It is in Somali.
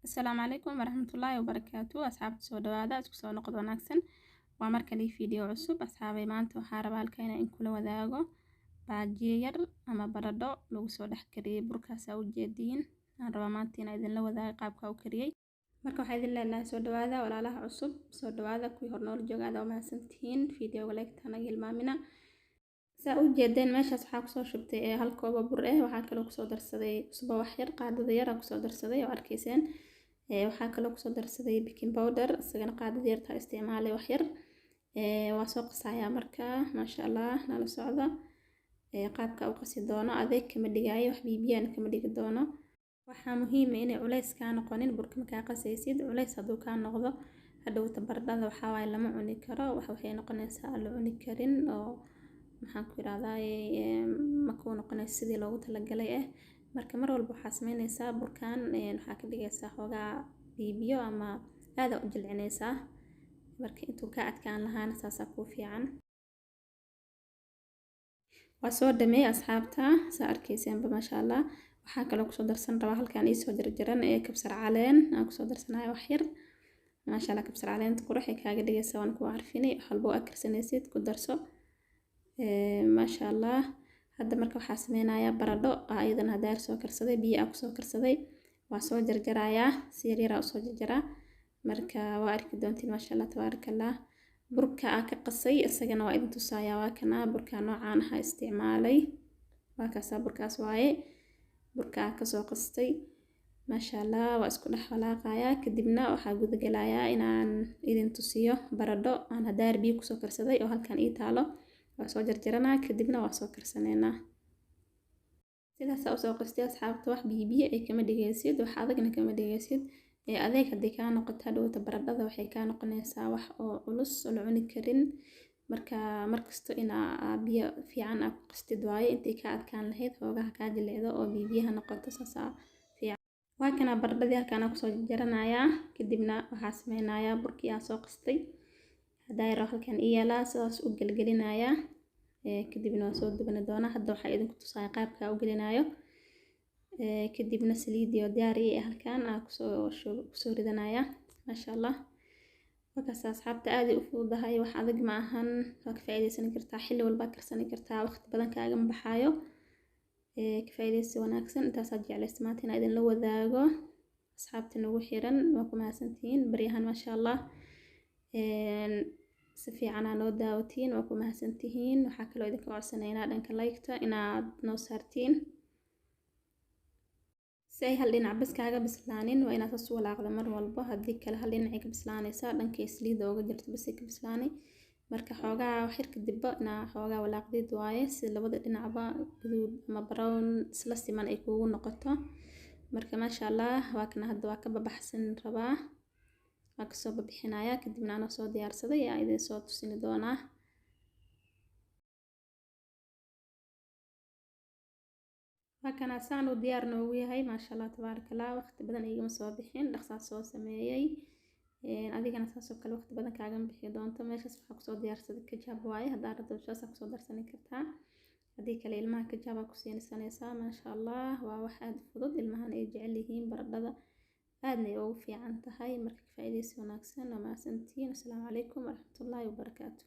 السلام عليكم ورحمة الله وبركاته أصحاب soo dhawaada isku soo noqod wanaagsan waa markale video cusub asxaabay maanta waxaa rabaa halkan in kula wadaago baajiye yar ama baradho lagu soo dhex kariyay burkaas u jeediin aan rabaa maanta in idin la wadaago qaabka uu kariyay marka waxaa idin leenahay soo dhawaada walaalaha cusub soo dhawaada kuwii hor nool joogaada oo mahadsantihiin video like-tan aga hilmaamina saa u jeedeen meeshaas waxaa ku soo shubtay hal koob oo bur ah waxaa kaloo ku soo darsaday cusbo wax yar qaadada yar ku soo darsaday oo arkayseen waxaa kaloo ku soo darsaday baking powder isagana qaadada yar taa isticmaalay wax yar waa soo qasayaa markaa maasha Allah nala socda qaabka uu qasi doono adeeg kama dhigaayo wax biibiyaan kama dhigi doono waxaa muhiim ah inay culays ka noqonin burka markaa qasaysid culays haduu ka noqdo hadhow tabardada waxa way lama cuni karo waxay noqonaysaa la cuni karin oo maxaan ku yiraahdaa ma ku noqonayso sidii loogu talagalay marka mar walba waxa sameynaysaa burkaan waxa ka dhigaysaa xogaa biibiyo ama aad u jilcinaysaa marka intuu ka adkaan lahaana saasa ku fiican waa soo dhameey asxaabta saa arkayseen maasha Allah waxaa kaloo ku soo darsan rabaa halkaan ii soo jarjaran kabsar caleen aan ku soo darsanayo wax yar maasha Allah kabsar caleenta qurux ay kaaga dhigaysaa waan ku arfinay halbo akarsanaysid ku darso maasha Allah hadda marka waxa sameynaya baradho ayadana hadaar soo karsaday biyo ku soo karsaday waa soo jarjarayaa si yar u soo jarjaraa marka waa arki doontiin maasha Allah tabarakallah burka ka qasay isagana waa idin tusaaya waa kana burka noocaan ah isticmaalay waa ka burkaas waaye burka ka soo qastay maasha Allah waa isku dhex walaaqaya kadibna waxa guud galayaa inaan idin tusiyo baradho aan hadaar biyo ku soo karsaday oo halkan ii taalo waa soo jarjaranaa kadibna waa soo karsaneynaa sidaas oo soo qastay asxaabta wax biibiye ay kama dhigaysid wax adagna kama dhigaysid adeeg hadii ka noqoto dhawta baradhada waxay ka noqonaysaa wax oo culus oo la cuni karin marka markasto ina biyo fiican ku qastid waaye intee ka adkaan lahayd hoogaha ka dileedo oo biibiyaha noqoto saasa fiican waa kana baradhadii halkaan ku soo jaranayaa kadibna waxa sameynayaa burkii aan soo qastay hadaayro halkan iyala saas u galgalinaya kadibna waa soo duban doona hadda waxa idinku tusay qaabka u galinayo kadibna saliid iyo diyaari halkan ku soo ridanaya maasha Allah markaas asxaabta aad u fududahay wax adag ma ahan waa ka faa'iideysan kartaa xilli walba karsan kartaa waqti badan kaaga baxayo ka faa'iideysi wanaagsan intaas aad jeclaysid maanta in idin la wadaago asxaabta nagu xiran waa ku mahadsantihiin bariyahan maasha Allah si fiican aan oo daawatiin waa ku mahadsantihiin waxa kale oo idinka codsanaynaa dhanka like-ta inaad noo saartiin si hal dhinac bas kaaga bislaanin waa inaad soo walaaqdo mar walba hadii kale hal dhinac ka bislaanaysa dhanka saliida uga jirto bas ka bislaanay marka xoogaa wax yar kadib ina xoogaa walaaqdid waaye si labada dhinacba guduud ama brown isla siman ay kuugu noqoto marka maasha Allah waa kana hadda waa ka babaxsan rabaa waa ka soo bixinaya kadibna aan soo diyaarsaday ayaa idin soo tusin doonaa waa kana saan u diyaar noogu yahay maasha Allah tabarakallah waqti badan igama soo bixin dhaqso soo sameeyay adigana saasoo kale waqti badan kaaga bixi doonto meeshaas waxa ku soo diyaarsaday kajab waaye hadda rabto saas ku soo darsan kartaa hadii kale ilmaha kajab ku siinaysaa maasha Allah waa wax aad fudud ilmahan ay jecel yihiin baradhada aadna ugu fiican tahay marka faa'iideysi wanaagsan oo mahadsantiin assalamu calaykum waraxmatullaahi wabarakaatuh